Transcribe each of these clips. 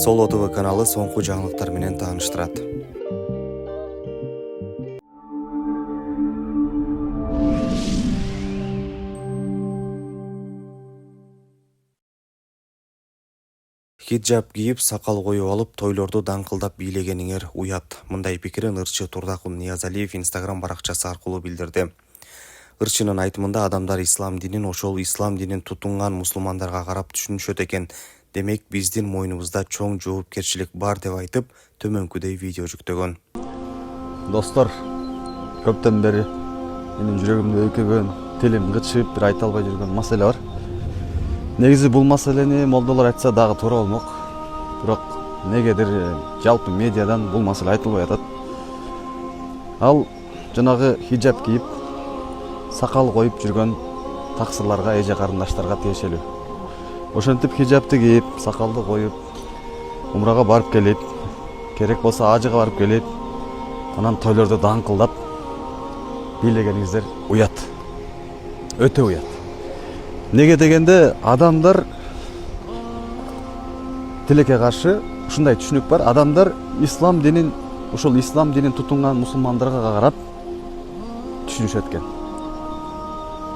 Сол ТВ каналы соңку жаңылыктар менен тааныштырат. Хиджаб кийип, сакал коюп алып, тойлорду даңкылдап бийлегениңер уят. Мындай пикирин ырчы Турдакун Ниязалиев Инстаграм баракчасы аркылуу билдирди. Ырчынын айтымында адамдар ислам динин ошол ислам динин тутунган мусулмандарга карап түшүнүшөт экен. Демек биздин мойнубузда чоң жоопкерчилик бар деп айтып, төмөнкүдөй видео жүктөгөн. Достор, көптөн бери менин жүрөгүмдө өйкөгөн, тилим кычып, бир айта албай жүргөн маселе бар. Негизи бул маселени молдолор айтса дагы туура болмок. Бирок негедир жалпы медиадан бул маселе айтылбай атат. Ал жанагы хиджаб кийип, сакал коюп жүргөн таксырларга, эже карындаштарга тиешелүү. Ошентип хиджабты кийип, сакалды коюп, умрага барып келип, керек болсо ажыга барып келип, анан тойлордо даңкылдап бийлегениңиздер уят. Өтө уят. Неге дегенде адамдар тилекке каршы ушундай түшүнүк бар. Адамдар ислам динин, ошол ислам динин тутунган мусулмандарга карап түшүнүшөт экен.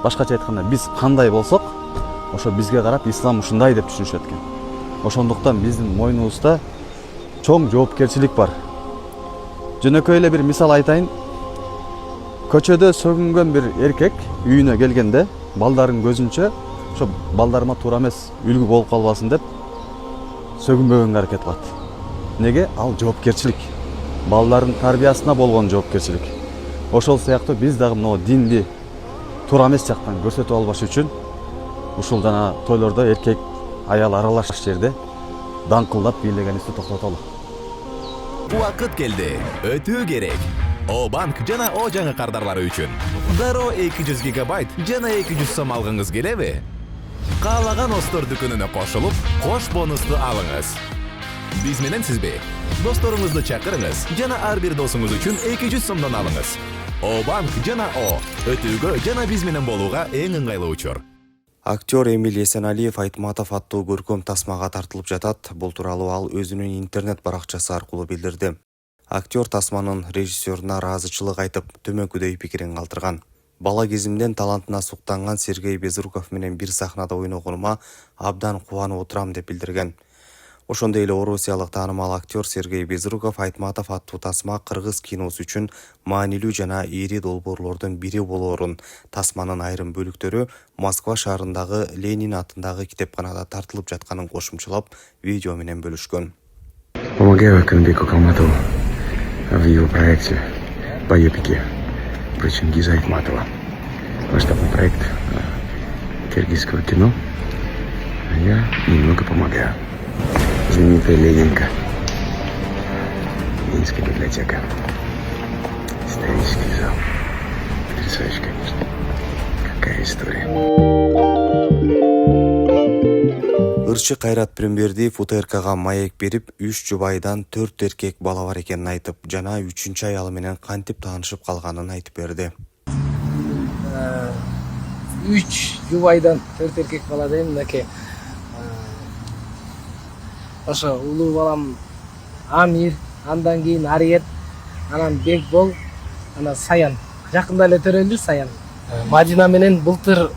Башкача айтканда, биз кандай болсок, ошо бизге карап ислам ушундай деп түшүнүшөт экен. Ошондуктан биздин мойнубузда чоң жоопкерчилик бар. Жөнөкөй эле бир мисал айтайын. Көчөдө сөгүнгөн бир эркек үйүнө келгенде, балдарын көзүнчө, ошо балдарыма туура эмес үлгү болуп калбасын деп сөгүнбөгөнгө аракет кылат. Неге? Ал жоопкерчилик. Балдардын тарбиясына болгон жоопкерчилик. Ошол сыяктуу биз дагы мына динди туура эмес жактан көрсөтүп албаш үчүн ушул жана тойлордо эркек аял аралаш жерде даңкылдап бийлегенибизди токтотолу. Убакыт келди. Өтүү керек. О банк жана О жаңы кардарлары үчүн. Дароо 200 гигабайт жана 200 сом алгыңыз келеби? Каалаган Остор дүкөнүнө кошулуп, кош бонусту алыңыз. Биз менен сизби? Досторуңузду чакырыңыз жана ар бир досуңуз үчүн 200 сомдон алыңыз. О банк жана О өтүүгө жана биз менен болууга эң ыңгайлуу учур. Актер Эмиль Эсеналиев Айтматов аттуу көркөм тасмага тартылып жатат. Бул тууралуу ал өзүнүн интернет баракчасы аркылуу билдирди. Актер тасманын режиссеруна ыраазычылык айтып, төмөнкүдөй пикирин калтырган. Бала кезимден талантына суктанган Сергей Безруков менен бир сахнада ойногонума абдан кубанып отурам деп билдирген. Ошондой эле орусиялык таанымал актер Сергей Безруков Айтматов аттуу тасма кыргыз киносу үчүн маанилүү жана ири долбоорлордун бири болоорун, тасманын айрым бөлүктөрү Москва шаарындагы Ленин атындагы китепканада тартылып жатканын кошумчалап, видео менен бөлүшкөн. Помогаю Акынбеку Калматову в его проекте «Байопики» про Чингиза Айтматова. Масштабный проект киргизского кино. А я немного помогаю. Знаменитая Ленинка. Ленинская библиотека. Исторический зал. Потрясающе, конечно. Какая история. Ырчы Кайрат Прембердиев УТРКга маек берип, 3 жубайдан 4 эркек бала бар экенин айтып, жана 3-чү аялы менен кантип таанышып калганын айтып берди. 3 жубайдан 4 эркек бала дейм, мынакей. Ошо улуу балам Амир, андан кийин Ариет, анан Бекбол, анан Саян. Жакында эле төрөлдү Саян. Мадина менен былтыр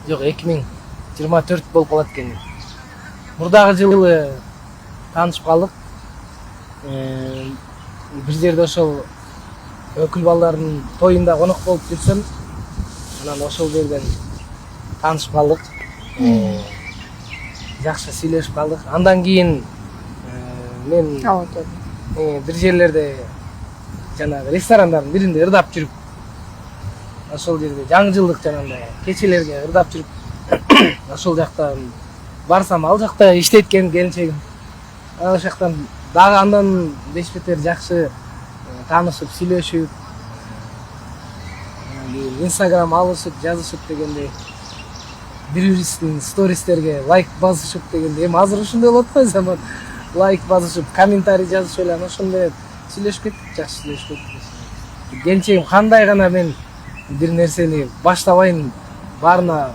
2024 болуп калат экен. Мурдагы жылы таанышып калдык. Бир жерде ошол өкүл балдардын тоюнда конок болуп жүрсөм, анан ошол жерден таанышып калдык. Жакшы сүйлөшүп калдык. Андан кийин мен бир жерлерде жанагы ресторандардын биринде ырдап жүрүп, ошол жерде жаңы жылдык жанагындай кечелерге ырдап жүрүп, ошол жактан барсам, ал жакта иштейт экен келинчегим. Ал жактан дагы андан бешбетер жакшы таанышып, сүйлөшүп, Инстаграм алышып, жазышып дегендей, бири-бирибиздин стористерге лайк басышып дегендей. Эми азыр ушундай болот го заман. Лайк басышып, комментарий жазышып эле ошондой сүйлөшүп кеттик, жакшы сүйлөшүп кеттик. Келинчегим кандай гана мен бир нерсени баштабайын, баарына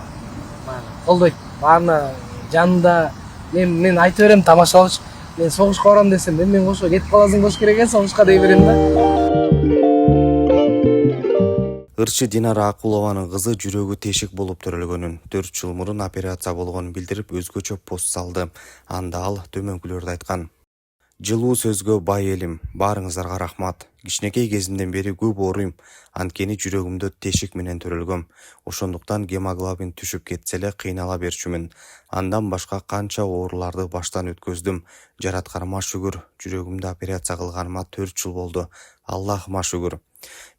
колдойт, баарына жанында мен айта берем, тамашалаш. мен согушка барам десем мен кошо кетип каласың болуш керек экен, согушка дей берем да. Ырчы Динара Акулованын кызы жүрөгү тешик болуп төрөлгөнүн, 4 жыл мурун операция болгонун билдирип өзгөчө пост салды. Анда ал төмөнкүлөрдү айткан. Жылуу сөзгө бай элим, баарыңыздарга рахмат. Кичинекей кезимден бери көп ооруйм, анткени жүрөгүмдө тешик менен төрөлгөм. Ошондуктан гемоглобин түшүп кетсе эле кыйнала берчүмүн. Андан башка канча ооруларды баштан өткөздүм. Жаратканыма шүгүр, жүрөгүмдү операция кылганыма 4 жыл болду. Аллахыма шүгүр.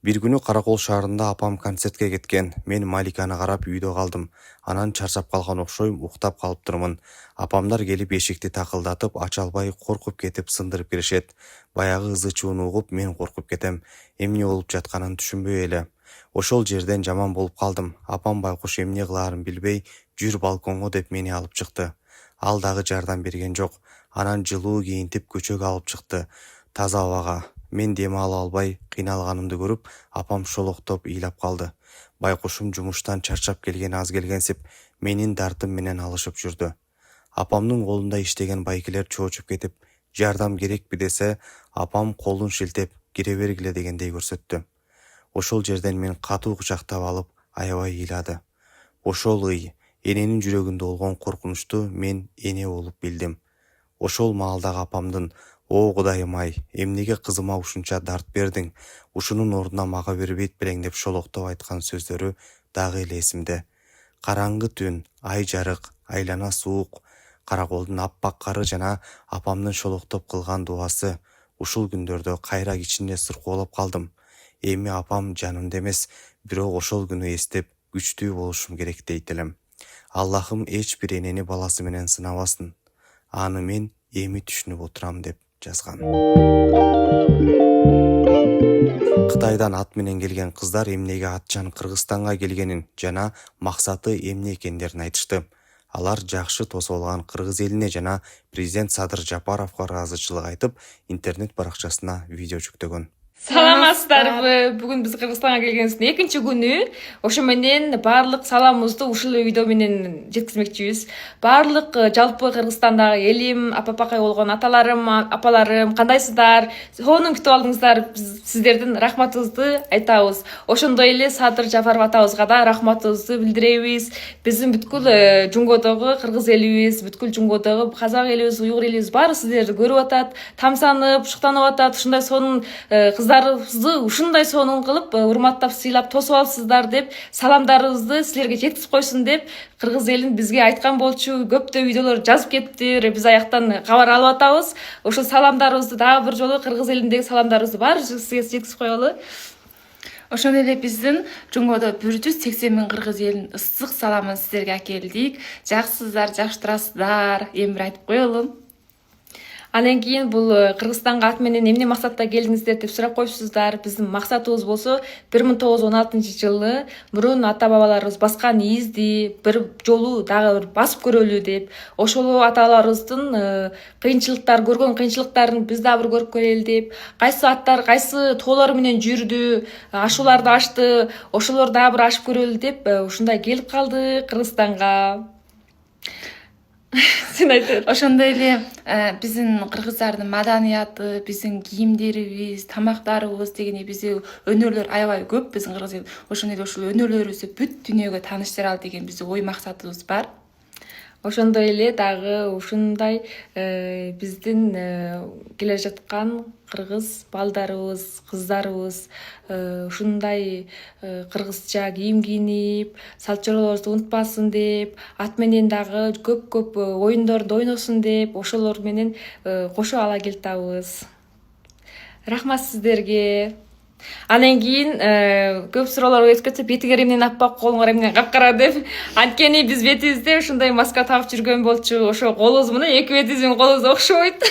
Бир күнү Каракол шаарында апам концертке кеткен. Мен Маликаны карап үйдө калдым. Анан чарчап калган окшойм, уктап калыптырмын. Апамдар келип эшикти такылдатып, ача албай коркуп кетип сындырып киришет. Баягы ызы чууну угуп мен коркуп кетем. Эмне болуп жатканын түшүнбөй эле. Ошол жерден жаман болуп калдым. Апам байкуш эмне кылаарын билбей, жүр балконго деп мени алып чыкты. Ал дагы жардам берген жок. Анан жылуу кийинтип көчөгө алып чыкты. Таза абага. Мен дем ала албай кыйналганымды көрүп, апам шолоктоп ыйлап калды. Байкушум жумуштан чарчап келген аз келгенсип, менин дартым менен алышып жүрдү. Апамдын колунда иштеген байкелер чоочуп кетип, жардам керекпи десе, апам колун шилтеп, кире бергиле дегендей көрсөттү. Ошол жерден мен катуу кучактап алып, аябай ыйлады. Ошол ый, эненин жүрөгүндө болгон коркунучту мен эне болуп билдим. Ошол маалдагы апамдын "О Кудайым ай, эмнеге кызыма ушунча дарт бердиң? Ушунун ордуна мага бербейт белең" деп шолоктоп айткан сөздөрү дагы эле эсимде. Караңгы түн, ай жарык, айлана суук, Караколдун аппак кары жана апамдын шолоктоп кылган дуасы. Ушул күндөрдө кайра кичине сыркоолоп калдым. Эми апам жанымда эмес, бирок ошол күнү эстеп, күчтүү болушум керек дейт элем. Аллахым эч бир энени баласы менен сынабасын. Аны мен эми түшүнүп отурам деп жазган. Кытайдан ат менен келген кыздар эмнеге атчан Кыргызстанга келгенин жана максаты эмне экендерин айтышты. Алар жакшы тосуп алган кыргыз элине жана президент Садыр Жапаровго ыраазычылык айтып, интернет баракчасына видео жүктөгөн. Саламатсыздарбы? Бүгүн биз Кыргызстанга келгенибиздин экинчи күнү. Ошо менен баардык саламыбызды ушул видео менен жеткизмекчибиз. Баардык жалпы Кыргызстандагы элим, апапакай болгон аталарым, апаларым, кандайсыздар? Сонун күтүп алдыңыздар. Биз сиздердин рахматыбызды айтабыз. Ошондой эле Садыр Жапаров атабызга да рахматыбызды билдиребиз. Биздин бүткүл жунгодогу кыргыз элибиз, бүткүл жунгодогу казак элибиз, уйгур элибиз баары сиздерди көрүп атат, тамсанып, шуктанып атат. Ушундай сонун кыздарыбызды ушундай сонун кылып урматтап, сыйлап тосуп алыпсыздар деп саламдарыбызды силерге жеткизип койсун деп кыргыз элин бизге айткан болчу. Көптөө видеолор жазып кетиптир. Биз аяктан кабар алып атабыз. Ошол саламдарыбызды дагы бир жолу кыргыз элиндеги саламдарыбызды баары сизге жеткизип коелу. Ошондой эле биздин жунгодо 180 миң кыргыз элинин ысык саламын сиздерге акелдик. Жакшысыздар, жакшы турасыздар. Эми бир айтып коелу. Андан кийин бул Кыргызстанга ат менен эмне максатта келдиңиздер деп сурап коюпсуздар. Биздин максатыбыз болсо 1916-жылы мурун ата-бабаларыбыз баскан изди бир жолу дагы бир басып көрөлү деп. Ошол аталарыбыздын кыйынчылыктар көргөн кыйынчылыктарын биз дагы бир көрүп көрөлү деп. Кайсы аттар, кайсы тоолор менен жүрдү, ашууларды ашты, ошолор дагы бир ашып көрөлү деп ушундай келип калды Кыргызстанга. Сен айтыр. Ошондой эле биздин кыргыздардын маданияты, биздин кийимдерибиз, тамактарыбыз дегендей бизде өнөрлөр аябай көп биздин кыргыз эл. Ошондой эле ушул өнөрлөрүбүздү бүт дүйнөгө тааныштыра ал деген биздин ой максатыбыз бар. Ошондой эле дагы ушундай биздин келе жаткан кыргыз балдарыбыз, кыздарыбыз ушундай кыргызча кийим кийинип, салт чоролорубузду унутпасын деп, ат менен дагы көп оюндорду ойносун деп, ошолор менен кошо ала келатабыз. Рахмат сиздерге. Андан кийин көп суроолор өтүп кетсе, бетиңер эмнен аппак, колуңар эмнен капкара деп. Анткени биз бетибизде ушундай маска тагып жүргөн болчу. Ошо колубуз менен эки бетибиздин колубуз окшобойт.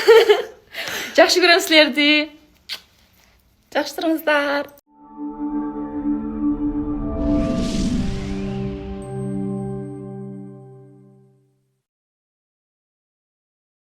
Жакшы көрөм силерди. Жакшы туруңуздар.